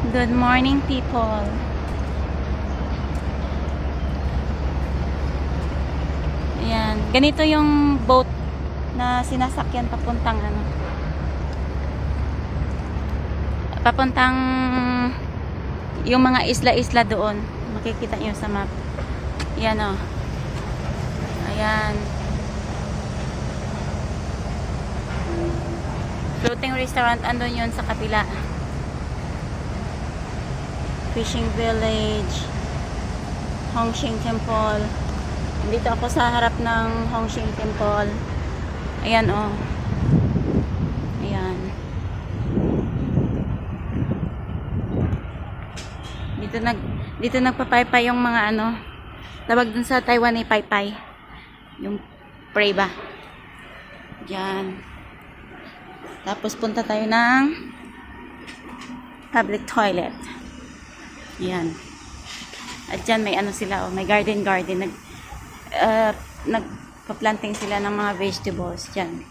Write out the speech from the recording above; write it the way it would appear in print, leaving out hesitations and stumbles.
Good morning, people. Ayan. Ganito yung boat na sinasakyan papuntang papuntang yung mga isla-isla doon. Makikita nyo sa map. Ayan o. Ayan. Floating restaurant, andun yun sa kapila. Fishing village, Hongsheng Temple. Dito ako sa harap ng Hongsheng Temple. Ayan o. Ayan. Dito nagpapaypay yung mga tawag dun sa Taiwan ay paypay. Yung pray ba? Diyan. Tapos punta tayo ng public toilet. Ayan. At dyan may sila, may garden. Nagpa-planting sila ng mga vegetables dyan.